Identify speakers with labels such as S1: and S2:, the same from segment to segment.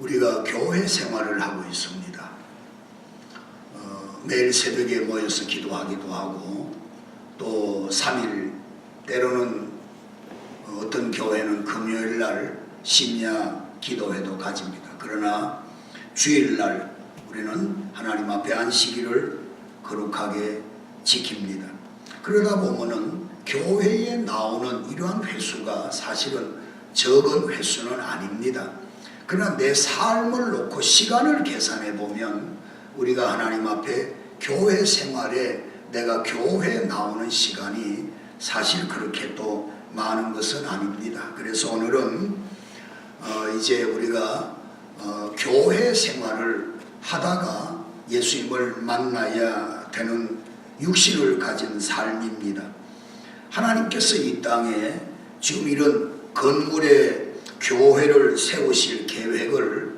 S1: 우리가 교회 생활을 하고 있습니다. 매일 새벽에 모여서 기도하기도 하고 또 3일 때로는 어떤 교회는 금요일날 심야 기도회도 가집니다. 그러나 주일날 우리는 하나님 앞에 안식일을 거룩하게 지킵니다. 그러다 보면은 교회에 나오는 이러한 횟수가 사실은 적은 횟수는 아닙니다. 그러나 내 삶을 놓고 시간을 계산해 보면 우리가 하나님 앞에 교회 생활에 내가 교회에 나오는 시간이 사실 그렇게 또 많은 것은 아닙니다. 그래서 오늘은 이제 우리가 교회 생활을 하다가 예수님을 만나야 되는 육신을 가진 삶입니다. 하나님께서 이 땅에 지금 이런 건물의 교회를 세우실 계획을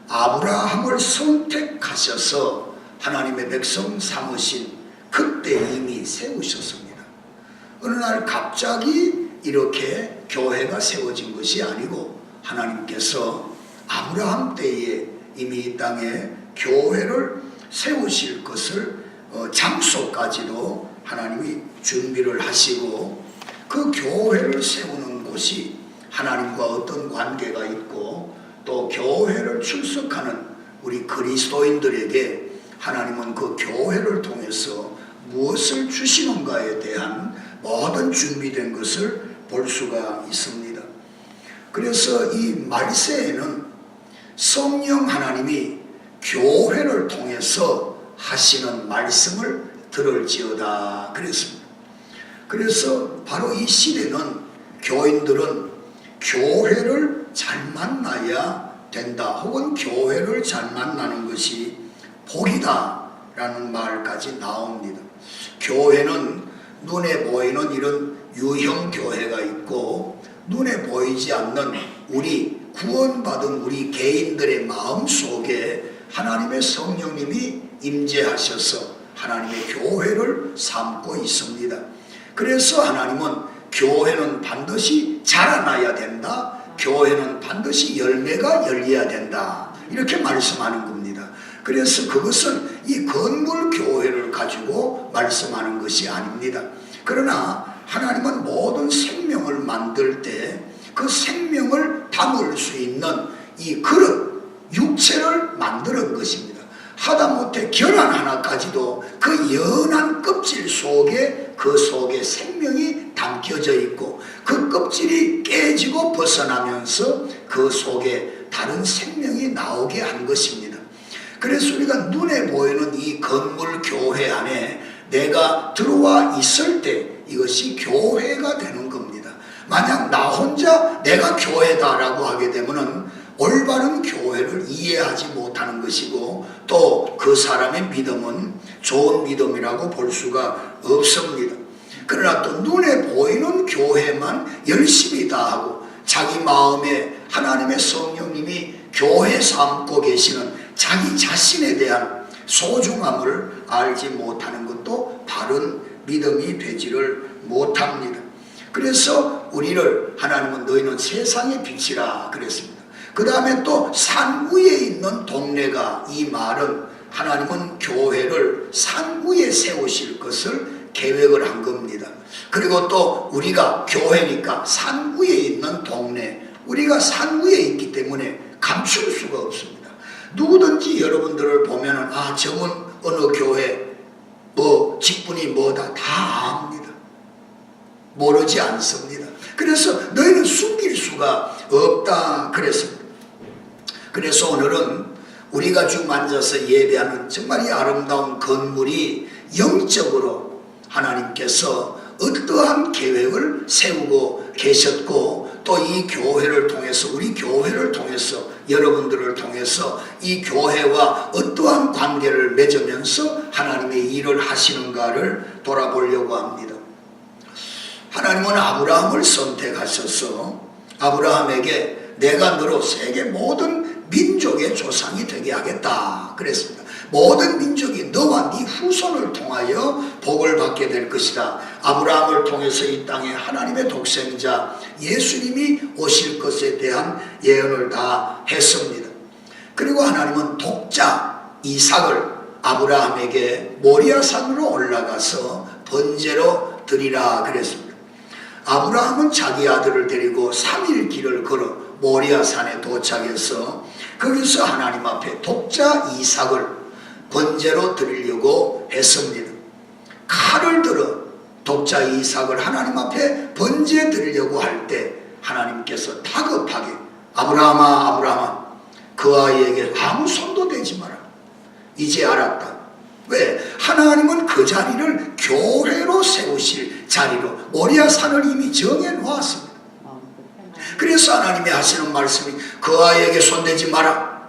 S1: 아브라함을 선택하셔서 하나님의 백성 삼으신 그때 이미 세우셨습니다. 어느 날 갑자기 이렇게 교회가 세워진 것이 아니고 하나님께서 아브라함 때에 이미 이 땅에 교회를 세우실 것을 장소까지도 하나님이 준비를 하시고 그 교회를 세우는 곳이 하나님과 어떤 관계가 있고 또 교회를 출석하는 우리 그리스도인들에게 하나님은 그 교회를 통해서 무엇을 주시는가에 대한 모든 준비된 것을 볼 수가 있습니다. 그래서 이 말세에는 성령 하나님이 교회를 통해서 하시는 말씀을 들을지어다 그랬습니다. 그래서 바로 이 시대는 교인들은 교회를 잘 만나야 된다 혹은 교회를 잘 만나는 것이 복이다 라는 말까지 나옵니다. 교회는 눈에 보이는 이런 유형 교회가 있고 눈에 보이지 않는 우리 구원받은 우리 개인들의 마음 속에 하나님의 성령님이 임재하셔서 하나님의 교회를 삼고 있습니다. 그래서 하나님은 교회는 반드시 자라나야 된다. 교회는 반드시 열매가 열려야 된다. 이렇게 말씀하는 겁니다. 그래서 그것은 이 건물 교회를 가지고 말씀하는 것이 아닙니다. 그러나 하나님은 모든 생명을 만들 때 그 생명을 담을 수 있는 이 그릇, 육체를 만드는 것입니다. 하다못해 계란 하나까지도 그 연한 껍질 속에 그 속에 생명이 담겨져 있고 그 껍질이 깨지고 벗어나면서 그 속에 다른 생명이 나오게 한 것입니다. 그래서 우리가 눈에 보이는 이 건물 교회 안에 내가 들어와 있을 때 이것이 교회가 되는 겁니다. 만약 나 혼자 내가 교회다라고 하게 되면은 올바른 교회를 이해하지 못하는 것이고 또 그 사람의 믿음은 좋은 믿음이라고 볼 수가 없습니다. 그러나 또 눈에 보이는 교회만 열심히 다하고 자기 마음에 하나님의 성령님이 교회 삼고 계시는 자기 자신에 대한 소중함을 알지 못하는 것도 바른 믿음이 되지를 못합니다. 그래서 우리를 하나님은 너희는 세상의 빛이라 그랬습니다. 그 다음에 또 산 위에 있는 동네가 이 말은 하나님은 교회를 산 위에 세우실 것을 계획을 한 겁니다. 그리고 또 우리가 교회니까 산 위에 있는 동네, 우리가 산 위에 있기 때문에 감출 수가 없습니다. 누구든지 여러분들을 보면은 아 저건 어느 교회 뭐 직분이 뭐다 다 압니다. 모르지 않습니다. 그래서 너희는 숨길 수가 없다 그랬습니다. 그래서 오늘은 우리가 지금 앉아서 예배하는 정말 이 아름다운 건물이 영적으로 하나님께서 어떠한 계획을 세우고 계셨고 또 이 교회를 통해서 우리 교회를 통해서 여러분들을 통해서 이 교회와 어떠한 관계를 맺으면서 하나님의 일을 하시는가를 돌아보려고 합니다. 하나님은 아브라함을 선택하셔서 아브라함에게 내가 너로 세계 모든 민족의 조상이 되게 하겠다 그랬습니다. 모든 민족이 너와 네 후손을 통하여 복을 받게 될 것이다. 아브라함을 통해서 이 땅에 하나님의 독생자 예수님이 오실 것에 대한 예언을 다 했습니다. 그리고 하나님은 독자 이삭을 아브라함에게 모리아산으로 올라가서 번제로 드리라 그랬습니다. 아브라함은 자기 아들을 데리고 3일 길을 걸어 모리아산에 도착해서 거기서 하나님 앞에 독자 이삭을 번제로 드리려고 했습니다. 칼을 들어 독자 이삭을 하나님 앞에 번제 드리려고 할 때 하나님께서 다급하게 아브라함아 아브라함아 그 아이에게 아무 손도 대지 마라. 이제 알았다. 왜? 하나님은 그 자리를 교회로 세우실 자리로 모리아산을 이미 정해 놓았습니다. 그래서 하나님이 하시는 말씀이 그 아이에게 손대지 마라.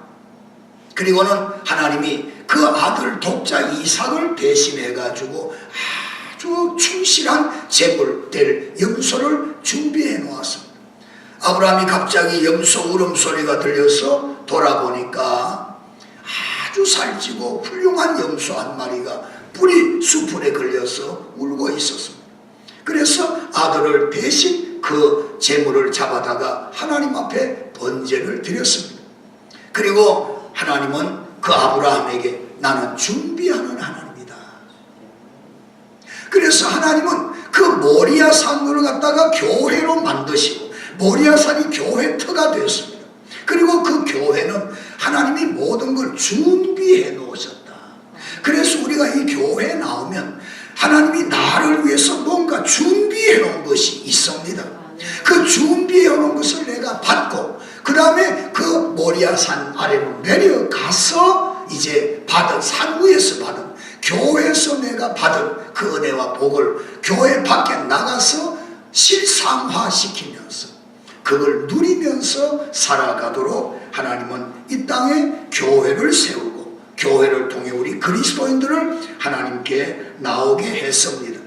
S1: 그리고는 하나님이 그 아들 독자 이삭을 대신해 가지고 아주 충실한 제물 될 염소를 준비해 놓았습니다. 아브라함이 갑자기 염소 울음소리가 들려서 돌아보니까 아주 살찌고 훌륭한 염소 한 마리가 뿌리 수풀에 걸려서 울고 있었습니다. 그래서 아들을 대신 그 제물을 잡아다가 하나님 앞에 번제를 드렸습니다. 그리고 하나님은 그 아브라함에게 나는 준비하는 하나님이다. 그래서 하나님은 그 모리아산으로 갖다가 교회로 만드시고 모리아산이 교회터가 되었습니다. 그리고 그 교회는 하나님이 모든 걸 준비해 놓으셨다. 그래서 우리가 이 교회에 나오면 하나님이 나를 위해서 뭔가 준비해 놓은 것이 있습니다. 그 준비해 놓은 것을 내가 받고 그 다음에 그 모리아산 아래로 내려가서 이제 받은 산 위에서 받은 교회에서 내가 받은 그 은혜와 복을 교회 밖에 나가서 실상화시키면서 그걸 누리면서 살아가도록 하나님은 이 땅에 교회를 세우고 교회를 통해 우리 그리스도인들을 하나님께 나오게 했습니다.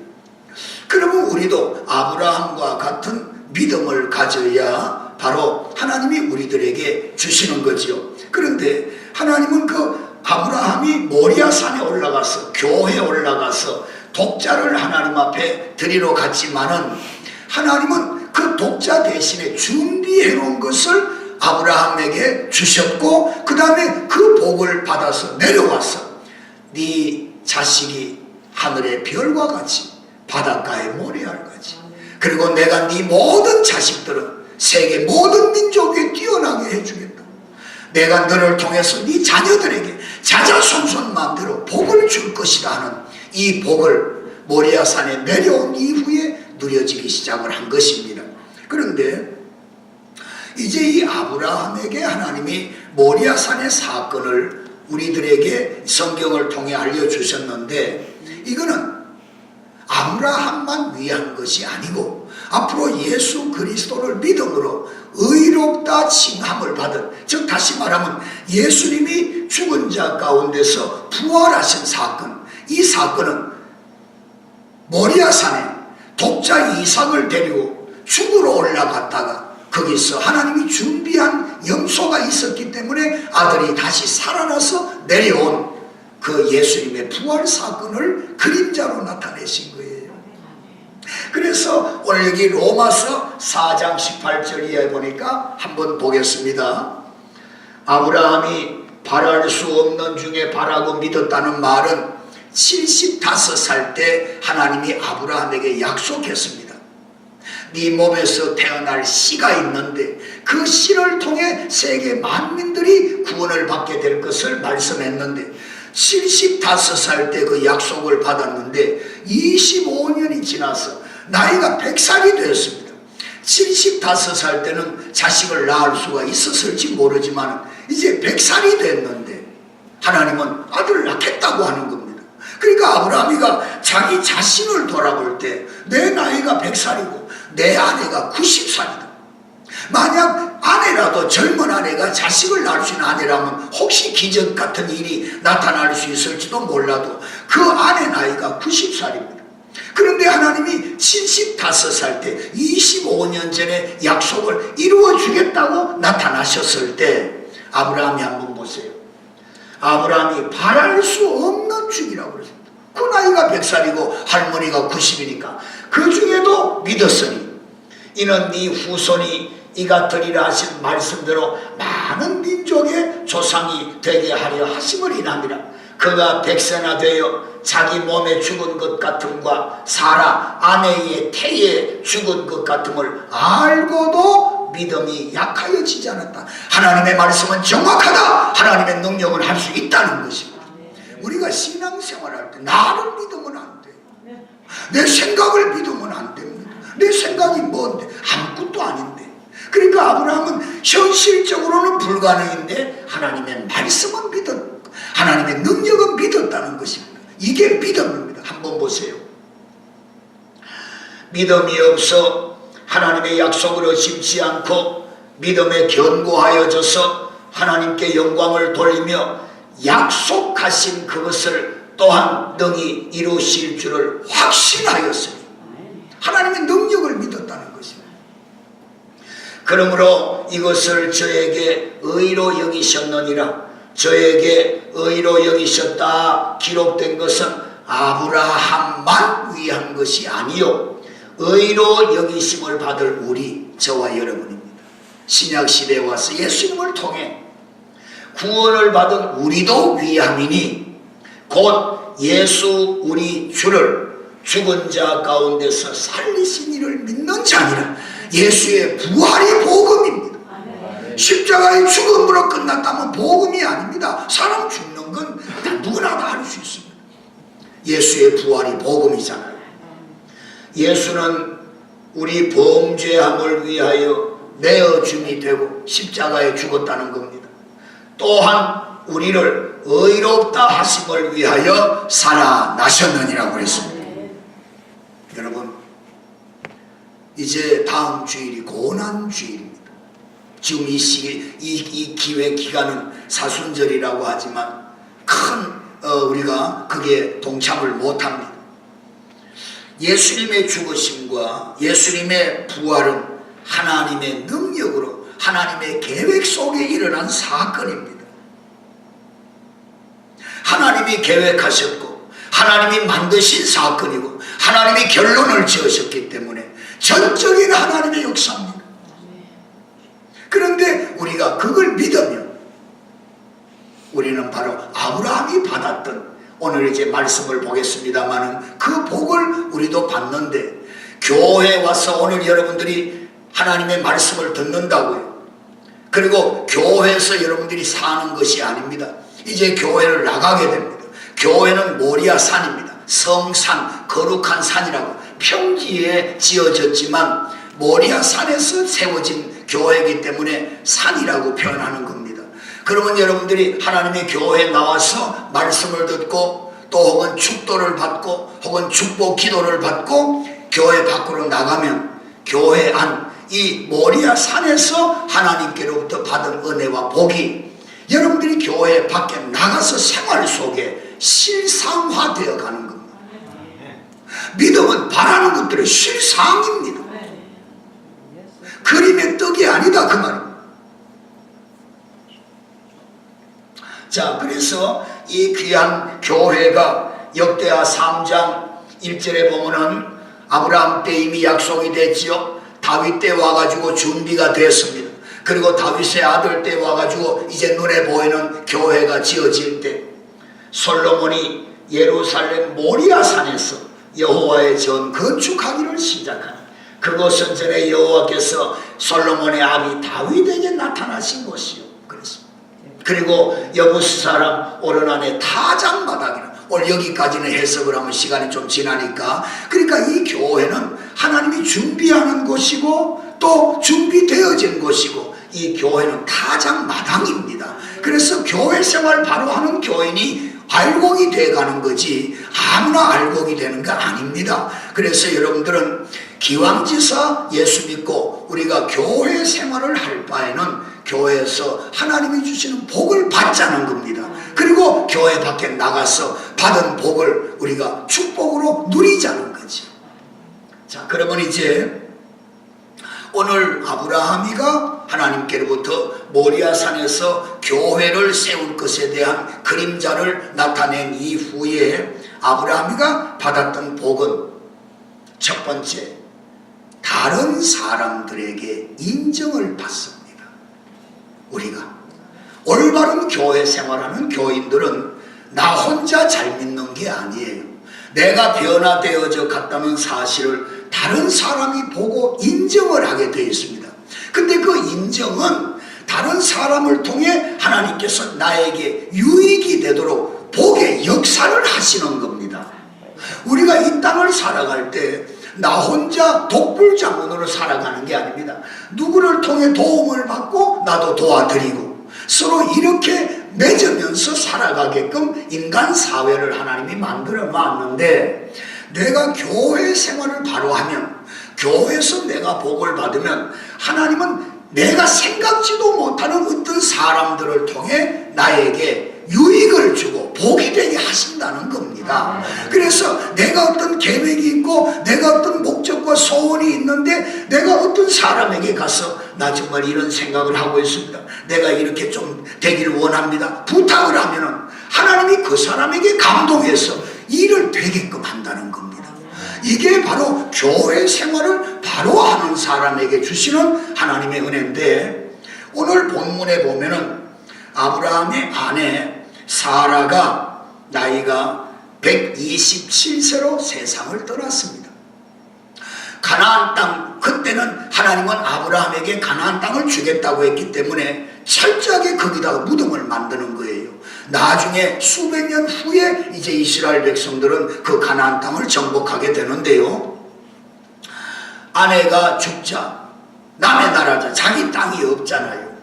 S1: 그러면 우리도 아브라함과 같은 믿음을 가져야 바로 하나님이 우리들에게 주시는 거지요. 그런데 하나님은 그 아브라함이 모리아산에 올라가서 교회에 올라가서 독자를 하나님 앞에 드리러 갔지만은 하나님은 그 독자 대신에 준비해 놓은 것을 아브라함에게 주셨고 그 다음에 그 복을 받아서 내려와서 네 자식이 하늘의 별과 같이 바닷가의 모래알같이 그리고 내가 네 모든 자식들은 세계 모든 민족에 뛰어나게 해주겠다. 내가 너를 통해서 네 자녀들에게 자자손손 마음대로 복을 줄 것이다 하는 이 복을 모리아산에 내려온 이후에 누려지기 시작을 한 것입니다. 그런데 이제 이 아브라함에게 하나님이 모리아산의 사건을 우리들에게 성경을 통해 알려주셨는데 이거는 아브라함만 위한 것이 아니고 앞으로 예수 그리스도를 믿음으로 의롭다 칭함을 받은, 즉 다시 말하면 예수님이 죽은 자 가운데서 부활하신 사건, 이 사건은 모리아산에 독자 이삭을 데리고 죽으러 올라갔다가 거기서 하나님이 준비한 염소가 있었기 때문에 아들이 다시 살아나서 내려온 그 예수님의 부활 사건을 그림자로 나타내신 거예요. 그래서 오늘 여기 로마서 4장 18절 이하에 보니까 한번 보겠습니다. 아브라함이 바랄 수 없는 중에 바라고 믿었다는 말은 75살 때 하나님이 아브라함에게 약속했습니다. 네 몸에서 태어날 씨가 있는데 그 씨를 통해 세계 만민들이 구원을 받게 될 것을 말씀했는데 75살 때 그 약속을 받았는데 25년이 지나서 나이가 100살이 되었습니다. 75살 때는 자식을 낳을 수가 있었을지 모르지만 이제 100살이 됐는데 하나님은 아들을 낳겠다고 하는 겁니다. 그러니까 아브라함이가 자기 자신을 돌아볼 때 내 나이가 100살이고 내 아내가 90살이다. 만약 아내라도 젊은 아내가 자식을 낳을 수 있는 아내라면 혹시 기적 같은 일이 나타날 수 있을지도 몰라도 그 아내 나이가 90살입니다. 그런데 하나님이 75살 때 25년 전에 약속을 이루어 주겠다고 나타나셨을 때 아브라함이 한번 보세요. 아브라함이 바랄 수 없는 중이라고 그랬습니다. 그 나이가 100살이고 할머니가 90이니까 그 중에도 믿었으니 이는 네 후손이 이가 되리라 하신 말씀대로 많은 민족의 조상이 되게 하려 하심을 인함이라. 그가 백세나 되어 자기 몸에 죽은 것 같음과 사라 아내의 태에 죽은 것 같음을 알고도 믿음이 약하여지지 않았다. 하나님의 말씀은 정확하다. 하나님의 능력은 할 수 있다는 것입니다. 우리가 신앙생활할 때 나를 믿으면 안 돼. 내 생각을 믿으면 안 됩니다. 내 생각이 뭔데? 아무것도 아닌데. 그러니까 아브라함은 현실적으로는 불가능인데 하나님의 말씀은 믿었고 하나님의 능력은 믿었다는 것입니다. 이게 믿음입니다. 한번 보세요. 믿음이 없어 하나님의 약속을 의심치 않고 믿음에 견고하여져서 하나님께 영광을 돌리며 약속하신 그것을 또한 능히 이루실 줄을 확신하였으니 하나님의 능력을 믿었다는 것입니다. 그러므로 이것을 저에게 의로 여기셨느니라. 저에게 의로 여기셨다 기록된 것은 아브라함만 위한 것이 아니요 의로 여기심을 받을 우리 저와 여러분입니다. 신약시대에 와서 예수님을 통해 구원을 받은 우리도 위함이니 곧 예수 우리 주를 죽은 자 가운데서 살리신 이를 믿는 자니라. 예수의 부활이 복음입니다. 십자가의 죽음으로 끝났다면 복음이 아닙니다. 사람 죽는 건 누구나 다 할 수 있습니다. 예수의 부활이 복음이잖아요. 예수는 우리 범죄함을 위하여 내어줌이 되고 십자가에 죽었다는 겁니다. 또한 우리를 의롭다 하심을 위하여 살아나셨느니라고 했습니다. 여러분, 이제 다음 주일이 고난주일입니다. 지금 이 기회 기간은 사순절이라고 하지만 우리가 그게 동참을 못합니다. 예수님의 죽으심과 예수님의 부활은 하나님의 능력으로 하나님의 계획 속에 일어난 사건입니다. 하나님이 계획하셨고 하나님이 만드신 사건이고 하나님이 결론을 지으셨기 때문에 전적인 하나님의 역사입니다. 그런데 우리가 그걸 믿으면 우리는 바로 아브라함이 받았던 오늘 이제 말씀을 보겠습니다만은 그 복을 우리도 받는데 교회에 와서 오늘 여러분들이 하나님의 말씀을 듣는다고요. 그리고 교회에서 여러분들이 사는 것이 아닙니다. 이제 교회를 나가게 됩니다. 교회는 모리아 산입니다. 성산, 거룩한 산이라고 평지에 지어졌지만 모리아 산에서 세워진 교회이기 때문에 산이라고 표현하는 겁니다. 그러면 여러분들이 하나님의 교회에 나와서 말씀을 듣고 또 혹은 축도를 받고 혹은 축복 기도를 받고 교회 밖으로 나가면 교회 안 이 모리아 산에서 하나님께로부터 받은 은혜와 복이 여러분들이 교회 밖에 나가서 생활 속에 실상화되어 가는 겁니다. 믿음은 바라는 것들의 실상입니다. 그림의 떡이 아니다 그 말입니다. 자, 그래서 이 귀한 교회가 역대하 3장 1절에 보면은 아브라함 때 이미 약속이 됐지요. 다윗 때 와가지고 준비가 됐습니다. 그리고 다윗의 아들 때 와가지고 이제 눈에 보이는 교회가 지어질 때 솔로몬이 예루살렘 모리아 산에서 여호와의 전 건축하기를 시작하니 그것은 전에 여호와께서 솔로몬의 아비 다윗에게 나타나신 곳이요. 그랬습니다. 그리고 여부스 사람 오르난의 타작마당이라 오늘 여기까지는 해석을 하면 시간이 좀 지나니까 그러니까 이 교회는 하나님이 준비하는 곳이고 또 준비되어진 곳이고 이 교회는 타작마당입니다. 그래서 교회 생활 바로 하는 교인이 알곡이 돼가는 거지 아무나 알곡이 되는 거 아닙니다. 그래서 여러분들은 기왕지사 예수 믿고 우리가 교회 생활을 할 바에는 교회에서 하나님이 주시는 복을 받자는 겁니다. 그리고 교회 밖에 나가서 받은 복을 우리가 축복으로 누리자는 거죠. 자, 그러면 이제 오늘 아브라함이가 하나님께로부터 모리아산에서 교회를 세울 것에 대한 그림자를 나타낸 이후에 아브라함이가 받았던 복은 첫 번째, 다른 사람들에게 인정을 받습니다. 우리가 올바른 교회 생활하는 교인들은 나 혼자 잘 믿는 게 아니에요. 내가 변화되어져 갔다는 사실을 다른 사람이 보고 인정을 하게 되어 있습니다. 근데 그 인정은 다른 사람을 통해 하나님께서 나에게 유익이 되도록 복의 역사를 하시는 겁니다. 우리가 이 땅을 살아갈 때 나 혼자 독불장군으로 살아가는 게 아닙니다. 누구를 통해 도움을 받고 나도 도와드리고 서로 이렇게 맺으면서 살아가게끔 인간 사회를 하나님이 만들어 놨는데, 내가 교회 생활을 바로 하면, 교회에서 내가 복을 받으면 하나님은 내가 생각지도 못하는 어떤 사람들을 통해 나에게 유익을 주고 복이 되게 하신다는 겁니다. 그래서 내가 어떤 계획이 있고 내가 어떤 목적과 소원이 있는데 내가 어떤 사람에게 가서 나 정말 이런 생각을 하고 있습니다, 내가 이렇게 좀 되기를 원합니다, 부탁을 하면은 하나님이 그 사람에게 감동해서 일을 되게끔 한다는 겁니다. 이게 바로 교회 생활을 바로 하는 사람에게 주시는 하나님의 은혜인데, 오늘 본문에 보면은 아브라함의 아내 사라가 나이가 127세로 세상을 떠났습니다. 가나안 땅, 그때는 하나님은 아브라함에게 가나안 땅을 주겠다고 했기 때문에 철저하게 거기다가 무덤을 만드는 거예요. 나중에 수백 년 후에 이제 이스라엘 백성들은 그 가나안 땅을 정복하게 되는데요, 아내가 죽자 남의 나라자, 자기 땅이 없잖아요.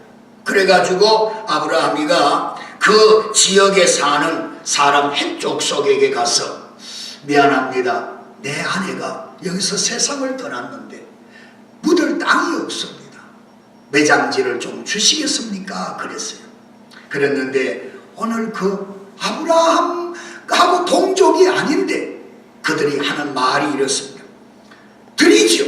S1: 그래가지고 아브라함이가 그 지역에 사는 사람 헷족속에게 가서, 미안합니다, 내 아내가 여기서 세상을 떠났는데 묻을 땅이 없습니다, 매장지를 좀 주시겠습니까? 그랬어요. 그랬는데 오늘 그 아브라함하고 동족이 아닌데 그들이 하는 말이 이렇습니다. 드리죠.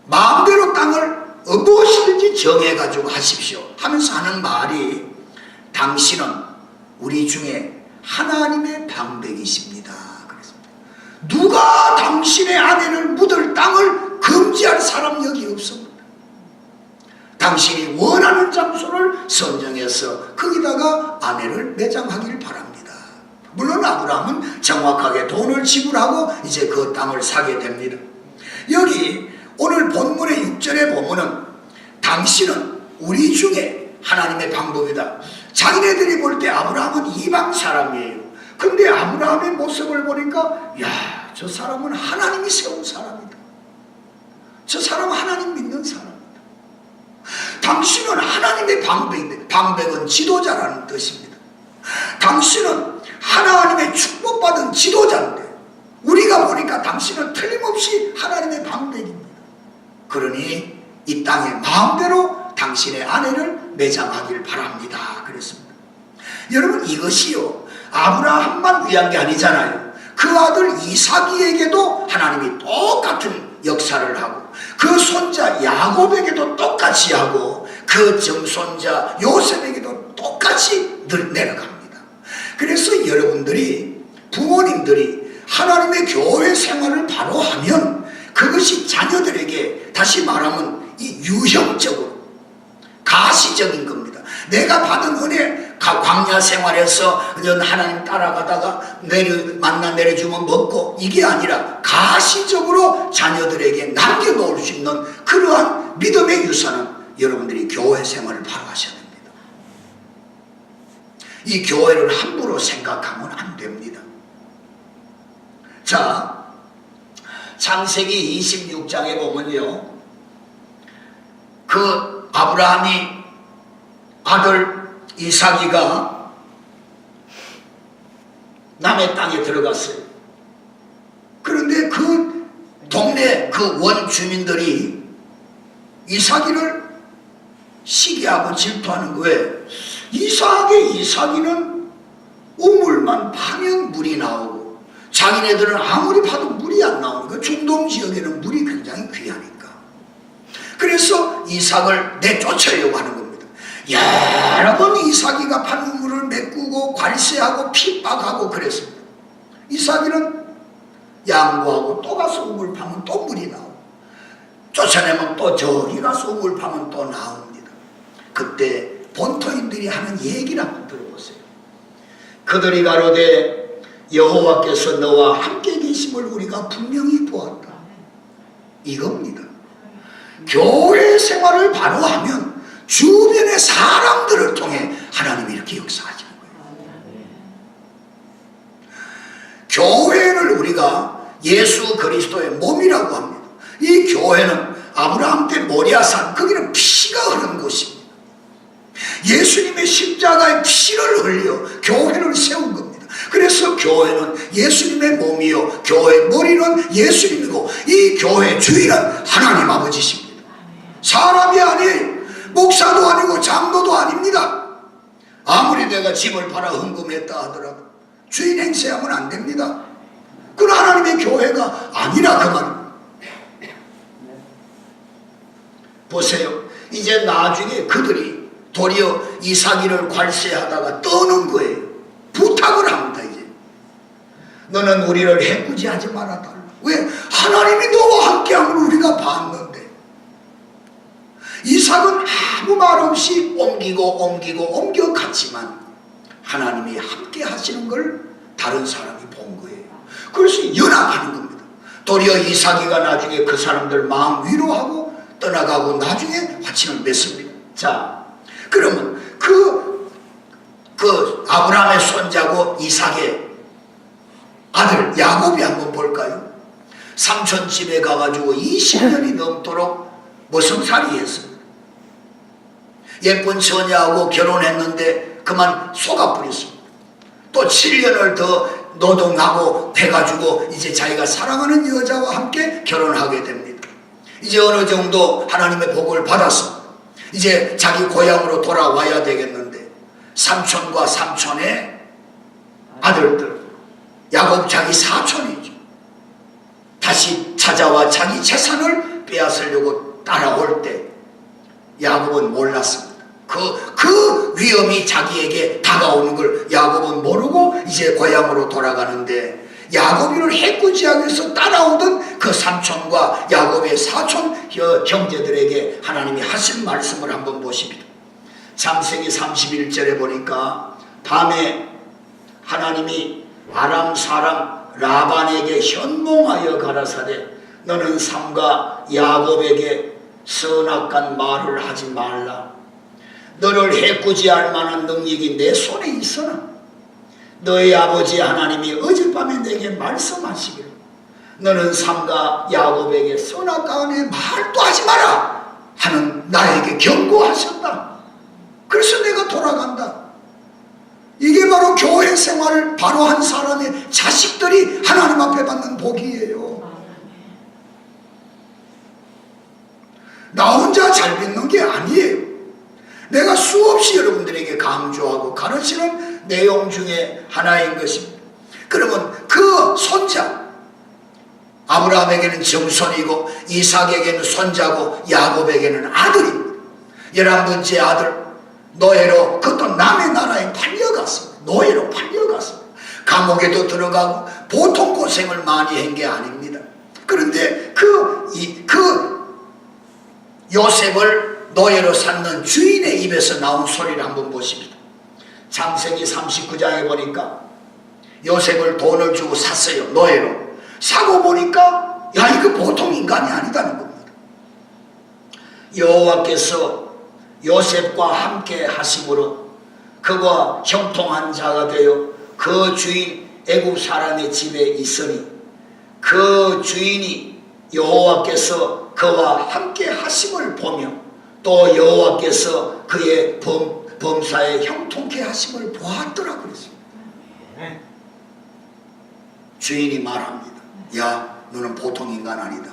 S1: 마음대로 땅을 무엇이든지 정해가지고 하십시오 하면서 하는 말이, 당신은 우리 중에 하나님의 방백이십니다. 그랬습니다. 누가 당신의 아내를 묻을 땅을 금지할 사람 여기 없습니다. 당신이 원하는 장소를 선정해서 거기다가 아내를 매장하길 바랍니다. 물론 아브라함은 정확하게 돈을 지불하고 이제 그 땅을 사게 됩니다. 여기 오늘 본문의 6절에 보면은 당신은 우리 중에 하나님의 방법이다. 자기네들이 볼 때 아브라함은 이방 사람이에요. 근데 아브라함의 모습을 보니까, 야, 저 사람은 하나님이 세운 사람이다. 저 사람은 하나님 믿는 사람이다. 당신은 하나님의 방백인데, 방백은 지도자라는 뜻입니다. 당신은 하나님의 축복받은 지도자인데 우리가 보니까 당신은 틀림없이 하나님의 방백입니다. 그러니 이 땅에 마음대로 당신의 아내를 매장하길 바랍니다. 그랬습니다. 여러분, 이것이요 아브라함만 위한 게 아니잖아요. 그 아들 이삭에게도 하나님이 똑같은 역사를 하고, 그 손자 야곱에게도 똑같이 하고, 그 정손자 요셉에게도 똑같이 늘 내려갑니다. 그래서 여러분들이, 부모님들이 하나님의 교회 생활을 바로 하면 그것이 자녀들에게, 다시 말하면 이 유형적으로 가시적인 겁니다. 내가 받은 은혜, 광야 생활에서 하나님 따라가다가 만나 내려주면 먹고, 이게 아니라 가시적으로 자녀들에게 남겨놓을 수 있는 그러한 믿음의 유산은 여러분들이 교회 생활을 바로 하셔야 됩니다. 이 교회를 함부로 생각하면 안 됩니다. 자, 창세기 26장에 보면요, 그 아브라함이 아들 이삭이가 남의 땅에 들어갔어요. 그런데 그 동네 그 원주민들이 이삭이를 시기하고 질투하는 거예요. 이삭이는 우물만 파면 물이 나오고, 자기네들은 아무리 파도 물이 안 나오니까, 중동 지역에는 물이 굉장히 귀하니까. 그래서 이삭을 내쫓으려고 하는 겁니다. 여러 번 이삭이가 판 우물을 메꾸고 관세하고 핍박하고 그랬습니다. 이삭이는 양보하고 또 가서 우물 파면 또 물이 나오고, 쫓아내면 또 저리 가서 우물 파면 또 나옵니다. 그 그때 본토인들이 하는 얘기를 한번 들어보세요. 그들이 가로되 여호와께서 너와 함께 계심을 우리가 분명히 보았다. 이겁니다. 교회 생활을 바로 하면 주변의 사람들을 통해 하나님이 이렇게 역사하시는 거예요. 교회를 우리가 예수 그리스도의 몸이라고 합니다. 이 교회는 아브라함 때 모리아산, 거기는 피가 흐르는 곳입니다. 예수님의 십자가의 피를 흘려 교회를 세운 겁니다. 그래서 교회는 예수님의 몸이요, 교회의 머리는 예수님이고, 이 교회의 주인은 하나님 아버지십니다. 사람이 아니에요. 목사도 아니고 장로도 아닙니다. 아무리 내가 집을 팔아 헌금했다 하더라도 주인 행세하면 안 됩니다. 그건 하나님의 교회가 아니라 그 말입니다. 보세요. 이제 나중에 그들이 도리어 이삭이를 괄세하다가 떠는 거예요. 부탁을 합니다. 이제 너는 우리를 해꾸지하지 말아달라. 왜? 하나님이 너와 함께함을 우리가 봤는데. 이삭은 아무 말 없이 옮기고 갔지만 하나님이 함께 하시는 걸 다른 사람이 본 거예요. 그래서 연합하는 겁니다. 도리어 이삭이가 나중에 그 사람들 마음 위로하고 떠나가고 나중에 화친을 맺습니다. 자, 그러면 그 아브라함의 손자고 이삭의 아들 야곱이 한번 볼까요? 삼촌 집에 가가지고 20년이 넘도록 머슴살이 했습니다. 예쁜 처녀하고 결혼했는데 그만 속아버렸습니다. 또 7년을 더 노동하고 돼가지고 이제 자기가 사랑하는 여자와 함께 결혼하게 됩니다. 이제 어느 정도 하나님의 복을 받았습니다. 이제 자기 고향으로 돌아와야 되겠는데 삼촌과 삼촌의 아들들, 야곱 자기 사촌이죠. 다시 찾아와 자기 재산을 빼앗으려고 따라올 때 야곱은 몰랐습니다. 그 위험이 자기에게 다가오는 걸 야곱은 모르고 이제 고향으로 돌아가는데, 야곱이를 해꾸지하기 위해서 따라오던 그 삼촌과 야곱의 사촌 형제들에게 하나님이 하신 말씀을 한번 보십니다. 창세기 31절에 보니까 밤에 하나님이 아람 사람 라반에게 현몽하여 가라사대 너는 삼가 야곱에게 선악한 말을 하지 말라. 너를 해꾸지할 만한 능력이 내 손에 있으나 너의 아버지 하나님이 어젯밤에 내게 말씀하시기를 너는 삼가 야곱에게 선악간에 말도 하지 마라 하는 나에게 경고하셨다. 그래서 내가 돌아간다. 이게 바로 교회 생활을 바로 한 사람의 자식들이 하나님 앞에 받는 복이에요. 나 혼자 잘 믿는 게 아니에요. 내가 수없이 여러분들에게 강조하고 가르치는 내용 중에 하나인 것입니다. 그러면 그 손자, 아브라함에게는 정손이고 이삭에게는 손자고 야곱에게는 아들입니다. 11번째 아들 노예로, 그것도 남의 나라에 팔려갔습니다. 노예로 팔려갔습니다. 감옥에도 들어가고 보통 고생을 많이 한 게 아닙니다. 그런데 그 요셉을 노예로 샀는 주인의 입에서 나온 소리를 한번 보십니다. 창세기 39장에 보니까 요셉을 돈을 주고 샀어요. 노예로. 사고 보니까 야, 이거 보통 인간이 아니다는 겁니다. 여호와께서 요셉과 함께 하심으로 그가 형통한 자가 되어 그 주인 애굽 사람의 집에 있으니 그 주인이 여호와께서 그와 함께 하심을 보며 또 여호와께서 그의 범사에 형통케 하심을 보았더라 그랬습니다. 주인이 말합니다. 야, 너는 보통 인간 아니다.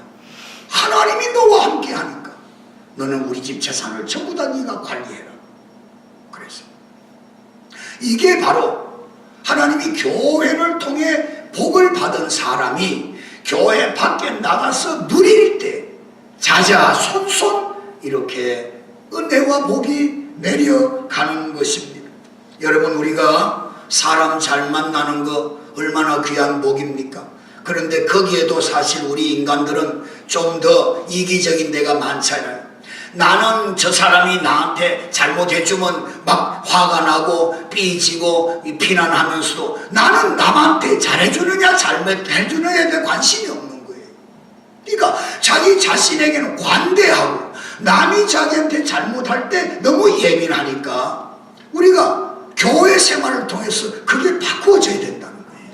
S1: 하나님이 너와 함께 하니까 너는 우리 집 재산을 전부 다 네가 관리해라. 그래서 이게 바로 하나님이 교회를 통해 복을 받은 사람이 교회 밖에 나가서 누릴 때 자자손손 이렇게 은혜와 복이 내려가는 것입니다. 여러분, 우리가 사람 잘 만나는 거 얼마나 귀한 복입니까? 그런데 거기에도 사실 우리 인간들은 좀 더 이기적인 데가 많잖아요. 나는 저 사람이 나한테 잘못해주면 막 화가 나고 삐지고 비난하면서도 나는 남한테 잘해주느냐 잘못해주느냐에 대해 관심이 없는 거예요. 그러니까 자기 자신에게는 관대하고 남이 자기한테 잘못할 때 너무 예민하니까 우리가 교회 생활을 통해서 그게 바꾸어져야 된다는 거예요.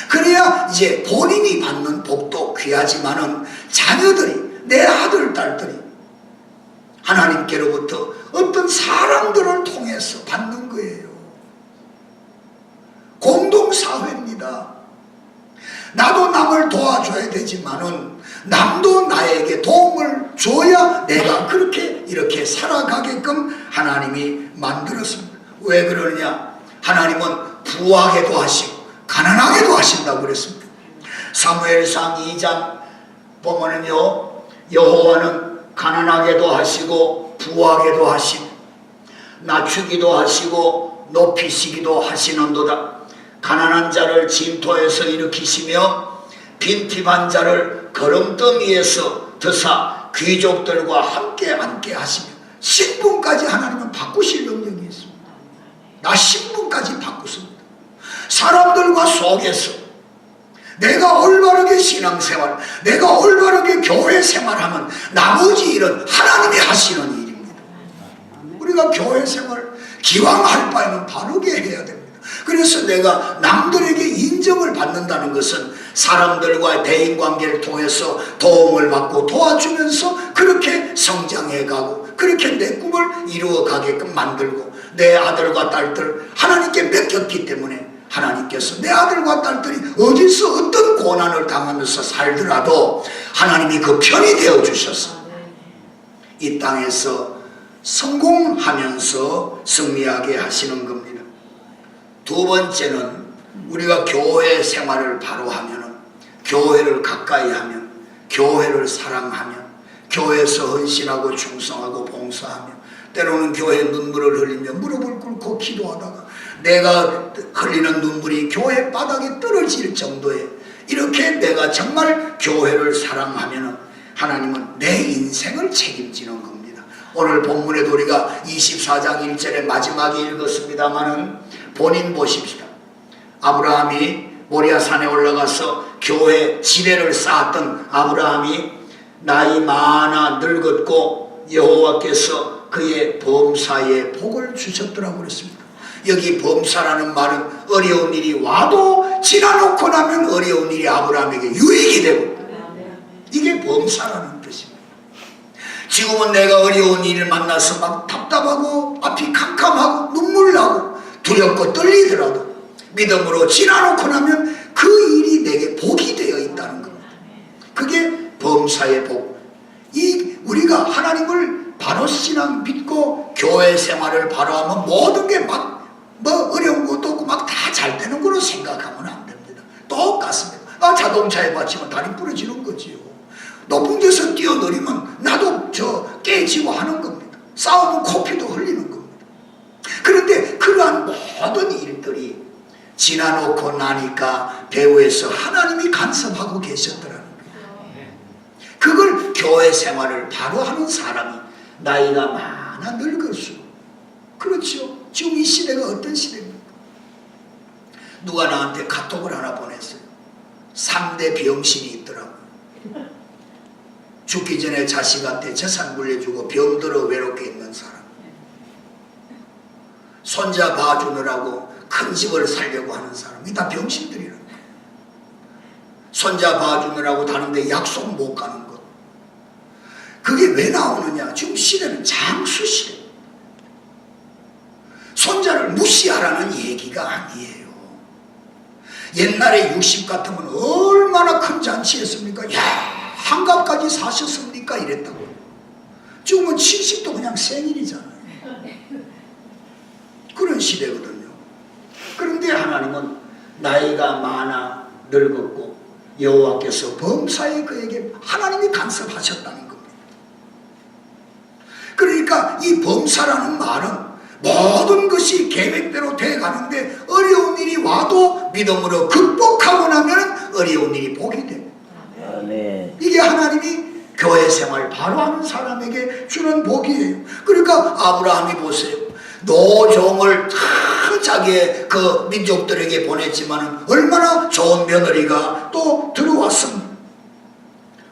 S1: 그래야 이제 본인이 받는 복도 귀하지만은 자녀들이, 내 아들 딸들이 하나님께로부터 어떤 사람들을 통해서 받는 거예요. 공동사회입니다. 나도 남을 도와줘야 되지만은 남도 나에게 도움을 줘야 내가 그렇게 이렇게 살아가게끔 하나님이 만들었습니다. 왜 그러느냐? 하나님은 부하게도 하시고 가난하게도 하신다고 그랬습니다. 사무엘상 2장 보면은요, 여호와는 가난하게도 하시고 부하게도 하시고 낮추기도 하시고 높이시기도 하시는도다. 가난한 자를 진토에서 일으키시며 빈티한 자를 거름더미에서 드사 귀족들과 함께 앉게 하시며 신분까지 하나님은 바꾸실 능력이 있습니다. 나 신분까지 바꾸습니다. 사람들과 속에서 내가 올바르게 신앙생활, 내가 올바르게 교회 생활하면 나머지 일은 하나님이 하시는 일입니다. 우리가 교회 생활 기왕 할 바에는 바르게 해야 됩니다. 그래서 내가 남들에게 인정을 받는다는 것은 사람들과의 대인관계를 통해서 도움을 받고 도와주면서 그렇게 성장해가고 그렇게 내 꿈을 이루어가게끔 만들고 내 아들과 딸들 하나님께 맡겼기 때문에 하나님께서 내 아들과 딸들이 어디서 어떤 고난을 당하면서 살더라도 하나님이 그 편이 되어 주셔서 이 땅에서 성공하면서 승리하게 하시는 겁니다. 두 번째는 우리가 교회 생활을 바로 하면, 교회를 가까이 하면, 교회를 사랑하면, 교회에서 헌신하고 충성하고 봉사하며, 때로는 교회에 눈물을 흘리며 무릎을 꿇고 기도하다가 내가 흘리는 눈물이 교회 바닥에 떨어질 정도에 이렇게 내가 정말 교회를 사랑하면 하나님은 내 인생을 책임지는 겁니다. 오늘 본문에도 우리가 24장 1절에 마지막에 읽었습니다마는 본인 보십시다. 아브라함이 모리아산에 올라가서 교회 지대를 쌓았던 아브라함이 나이 많아 늙었고 여호와께서 그의 범사에 복을 주셨더라고 그랬습니다. 여기 범사라는 말은 어려운 일이 와도 지나놓고 나면 어려운 일이 아브라함에게 유익이 되고, 이게 범사라는 뜻입니다. 지금은 내가 어려운 일을 만나서 막 답답하고 앞이 캄캄하고 눈물 나고 두렵고 떨리더라도 믿음으로 지나놓고 나면 그 일이 내게 복이 되어 있다는 겁니다. 그게 범사의 복. 우리가 하나님을 바로 신앙 믿고 교회 생활을 바로 하면 모든 게 막 어려운 것도 없고 막 다 잘 되는 거로 생각하면 안 됩니다. 똑같습니다. 자동차에 받치면 다리 부러지는 거지요. 높은 데서 뛰어내리면 나도 깨지고 하는 겁니다. 싸우면 코피도 흘리는 겁니다. 그런데 그러한 모든 일들이 지나놓고 나니까 배후에서 하나님이 간섭하고 계셨더라는 거예요. 그걸 교회 생활을 바로 하는 사람이 나이가 많아 늙을수록, 그렇죠. 지금 이 시대가 어떤 시대입니까? 누가 나한테 카톡을 하나 보냈어요. 3대 병신이 있더라고요. 죽기 전에 자식한테 재산 물려주고 병들어 외롭게 있는 사람, 손자 봐주느라고 큰 집을 살려고 하는 사람, 이 다 병신들이라는 거예요. 손자 봐주느라고 다른데 약속 못 가는 것. 그게 왜 나오느냐? 지금 시대는 장수 시대. 손자를 무시하라는 얘기가 아니에요. 옛날에 60 같으면 얼마나 큰 잔치였습니까? 야, 한갑까지 사셨습니까? 이랬다고요. 지금은 70도 그냥 생일이잖아요. 그런 시대거든요. 그런데 하나님은 나이가 많아 늙었고 여호와께서 범사에 그에게 하나님이 간섭하셨다는 겁니다. 그러니까 이 범사라는 말은 모든 것이 계획대로 돼가는데 어려운 일이 와도 믿음으로 극복하고 나면 어려운 일이 복이 됩니다. 이게 하나님이 교회 생활 바로 하는 사람에게 주는 복이에요. 그러니까 아브라함이 보세요. 노종을 다 자기의 그 민족들에게 보냈지만 얼마나 좋은 며느리가 또 들어왔습니다.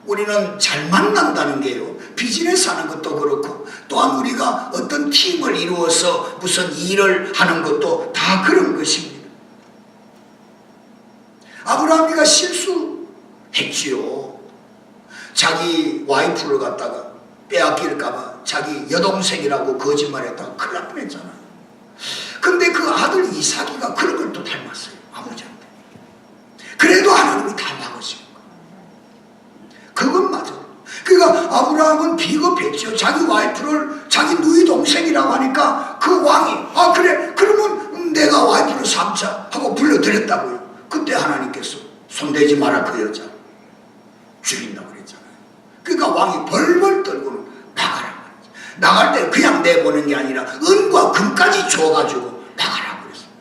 S1: 우리는 잘 만난다는 게요, 비즈니스 하는 것도 그렇고 또한 우리가 어떤 팀을 이루어서 무슨 일을 하는 것도 다 그런 것입니다. 아브라함이가 실수했지요. 자기 와이프를 갖다가 빼앗길까봐 자기 여동생이라고 거짓말했다가 큰일 날 뻔했잖아요. 근데 그 아들 이삭이가 그런 걸 또 닮았어요, 아버지한테. 그래도 하나님이 다 막으신 거예요. 그건 맞아요. 그러니까 아브라함은 비겁했죠. 자기 와이프를 자기 누이 동생이라고 하니까 그 왕이 그래 그러면 내가 와이프를 삼자 하고 불러들였다고요. 그때 하나님께서 손대지 마라, 그 여자 죽인다고 그랬잖아요. 그러니까 왕이 벌벌 떨고는 나가라. 나갈 때 그냥 내보는 게 아니라 은과 금까지 줘가지고 나가라고 그랬습니다.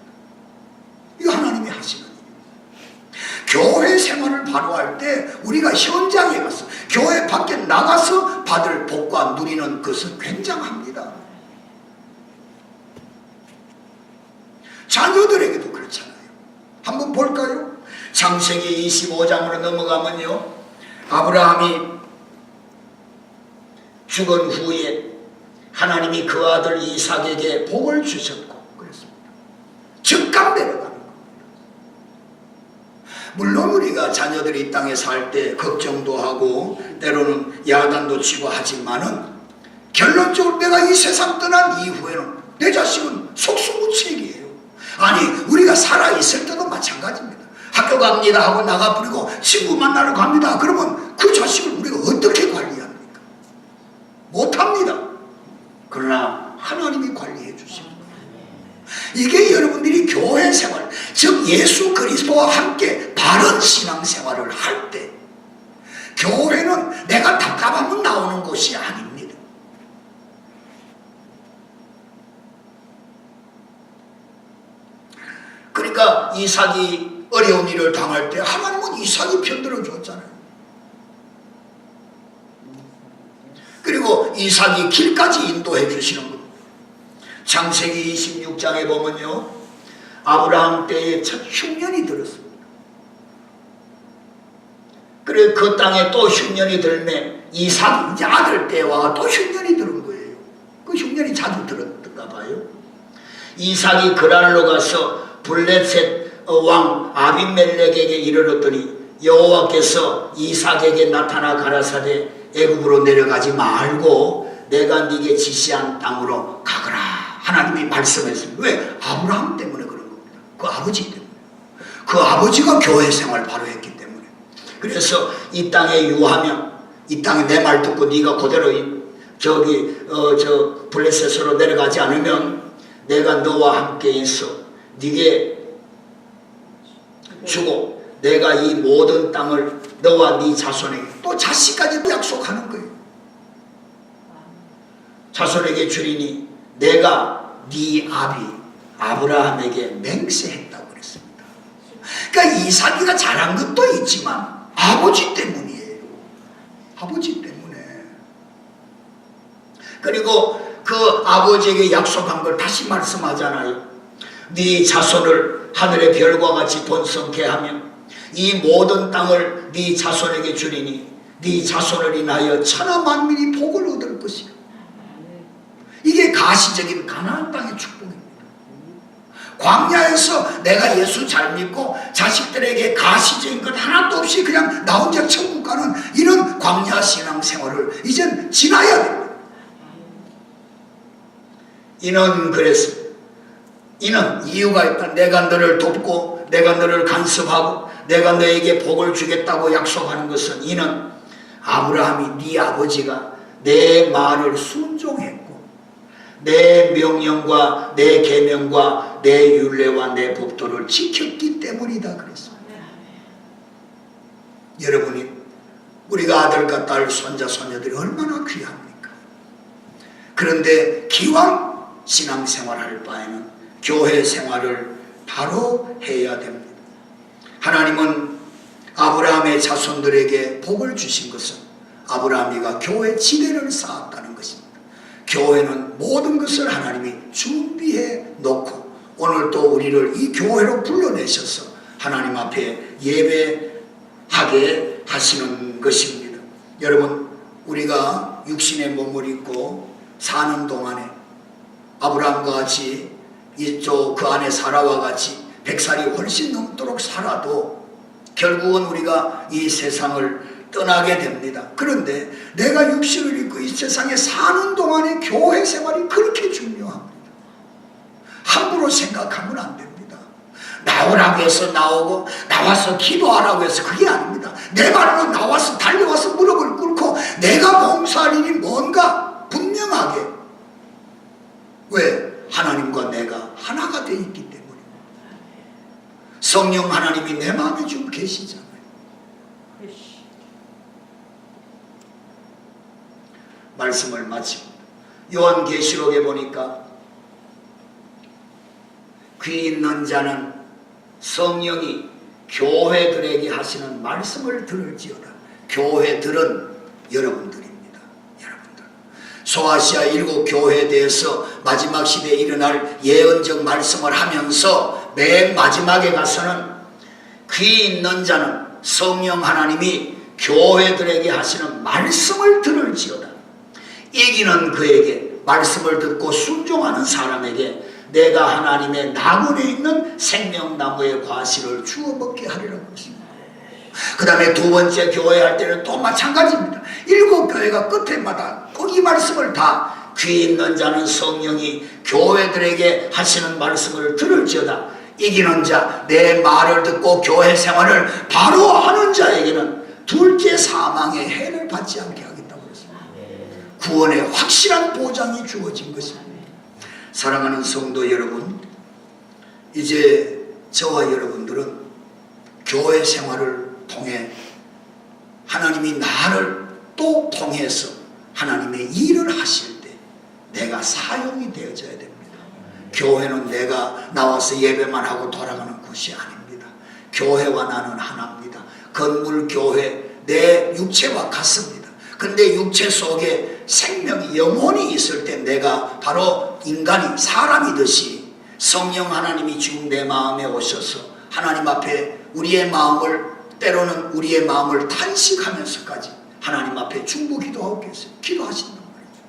S1: 이거 하나님이 하시는 일이에요. 교회 생활을 바로 할 때 우리가 현장에 가서 교회 밖에 나가서 받을 복과 누리는 것은 굉장합니다. 자녀들에게도 그렇잖아요. 한번 볼까요? 창세기 25장으로 넘어가면요, 아브라함이 죽은 후에 하나님이 그 아들 이삭에게 복을 주셨고 그랬습니다. 즉각 내려가는 겁니다. 물론 우리가 자녀들이 이 땅에 살 때 걱정도 하고 때로는 야단도 치고 하지만은 결론적으로 내가 이 세상 떠난 이후에는 내 자식은 속수무책이에요. 아니 우리가 살아있을 때도 마찬가지입니다. 학교 갑니다 하고 나가버리고 친구 만나러 갑니다. 그러면 그 자식을 우리가 어떻게 관리합니까? 못합니다. 그러나 하나님이 관리해 주십니다. 이게 여러분들이 교회 생활, 즉 예수 그리스도와 함께 바른 신앙생활을 할 때 교회는 내가 답답하면 나오는 곳이 아닙니다. 그러니까 이삭이 어려운 일을 당할 때 하나님은 이삭이 편들어 줬잖아요. 그리고 이삭이 길까지 인도해 주시는 겁니다. 창세기 26장에 보면요, 아브라함 때에 첫 흉년이 들었습니다. 그래 그 땅에 또 흉년이 들매 이삭이 이제 아들 때와 또 흉년이 들은 거예요. 그 흉년이 자주 들었던가 봐요. 이삭이 그랄로 가서 블레셋 왕 아비멜렉에게 이르렀더니 여호와께서 이삭에게 나타나 가라사대 애굽으로 내려가지 말고 내가 네게 지시한 땅으로 가거라. 하나님이 말씀했습니다. 왜? 아브라함 때문에 그런 겁니다. 그 아버지 때문에. 그 아버지가 교회 생활 바로 했기 때문에. 그래서 이 땅에 유하면, 이 땅에 내 말 듣고 네가 그대로 저기 저 블레셋으로 내려가지 않으면 내가 너와 함께 있어 네게 주고 내가 이 모든 땅을 너와 네 자손에게, 또 자식까지도 약속하는 거예요. 자손에게 주리니 내가 네 아비 아브라함에게 맹세했다고 그랬습니다. 그러니까 이삭이가 잘한 것도 있지만 아버지 때문이에요. 아버지 때문에. 그리고 그 아버지에게 약속한 걸 다시 말씀하잖아요. 네 자손을 하늘의 별과 같이 번성케 하며 이 모든 땅을 네 자손에게 주리니 네 자손을 인하여 천하 만민이 복을 얻을 것이야. 이게 가시적인 가나안 땅의 축복입니다. 광야에서 내가 예수 잘 믿고 자식들에게 가시적인 것 하나도 없이 그냥 나 혼자 천국 가는 이런 광야 신앙 생활을 이젠 지나야 됩니다. 이는 그랬습니다. 이는 이유가 있다. 내가 너를 돕고 내가 너를 간섭하고 내가 너에게 복을 주겠다고 약속하는 것은 이는 아브라함이 네 아버지가 내 말을 순종했고 내 명령과 내 계명과 내 율례와 내 법도를 지켰기 때문이다 그랬습니다. 여러분이 우리가 아들과 딸, 손자, 손녀들이 얼마나 귀합니까? 그런데 기왕 신앙생활할 바에는 교회 생활을 바로 해야 됩니다. 하나님은 아브라함의 자손들에게 복을 주신 것은 아브라함이가 교회 지대를 쌓았다는 것입니다. 교회는 모든 것을 하나님이 준비해 놓고 오늘 또 우리를 이 교회로 불러내셔서 하나님 앞에 예배하게 하시는 것입니다. 여러분, 우리가 육신의 몸을 입고 사는 동안에 아브라함과 같이 이쪽 그 안에 사라와 같이 100살이 훨씬 넘도록 살아도 결국은 우리가 이 세상을 떠나게 됩니다. 그런데 내가 육신을 입고 이 세상에 사는 동안에 교회 생활이 그렇게 중요합니다. 함부로 생각하면 안 됩니다. 나오라고 해서 나오고 나와서 기도하라고 해서 그게 아닙니다. 내 말로 나와서 달려와서 무릎을 꿇고 내가 봉사할 일이 뭔가 분명하게, 왜? 하나님과 내가 하나가 되어 있기 때문입니다. 성령 하나님이 내 마음에 좀 계시잖아요. 말씀을 마칩니다. 요한계시록에 보니까 귀 있는 자는 성령이 교회들에게 하시는 말씀을 들을지어다. 교회들은 여러분들입니다. 여러분들. 소아시아 7 교회에 대해서 마지막 시대에 일어날 예언적 말씀을 하면서 맨 마지막에 가서는 귀 있는 자는 성령 하나님이 교회들에게 하시는 말씀을 들을지어다. 이기는 그에게, 말씀을 듣고 순종하는 사람에게 내가 하나님의 낙원에 있는 생명나무의 과실을 주워 먹게 하리라고 했습니다. 그 다음에 두 번째 교회 할 때는 또 마찬가지입니다. 7 교회가 끝에마다 꼭 이 말씀을 다 귀 있는 자는 성령이 교회들에게 하시는 말씀을 들을지어다. 이기는 자, 내 말을 듣고 교회 생활을 바로 하는 자에게는 둘째 사망의 해를 받지 않게 하겠다고 했습니다. 구원의 확실한 보장이 주어진 것입니다. 사랑하는 성도 여러분, 이제 저와 여러분들은 교회 생활을 통해 하나님이 나를 또 통해서 하나님의 일을 하실 때 내가 사용이 되어져야 됩니다. 교회는 내가 나와서 예배만 하고 돌아가는 곳이 아닙니다. 교회와 나는 하나입니다. 건물 교회, 내 육체와 같습니다. 근데 육체 속에 생명이, 영혼이 있을 때 내가 바로 인간이, 사람이듯이 성령 하나님이 지금 내 마음에 오셔서 하나님 앞에 우리의 마음을, 때로는 우리의 마음을 탄식하면서까지 하나님 앞에 중보 기도하고 계세요. 기도하신단 말이죠.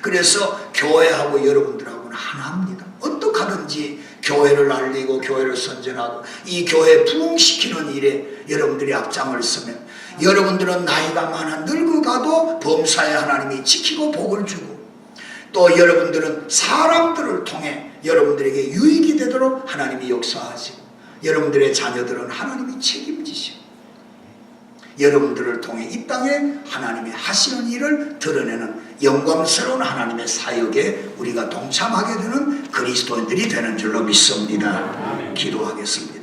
S1: 그래서 교회하고 여러분들하고는 하나입니다. 어떻게 하든지 교회를 알리고 교회를 선전하고 이 교회 부흥시키는 일에 여러분들이 앞장을 서면 여러분들은 나이가 많아 늙어가도 범사에 하나님이 지키고 복을 주고, 또 여러분들은 사람들을 통해 여러분들에게 유익이 되도록 하나님이 역사하시고, 여러분들의 자녀들은 하나님이 책임지시고, 여러분들을 통해 이 땅에 하나님이 하시는 일을 드러내는 영광스러운 하나님의 사역에 우리가 동참하게 되는 그리스도인들이 되는 줄로 믿습니다. 기도하겠습니다.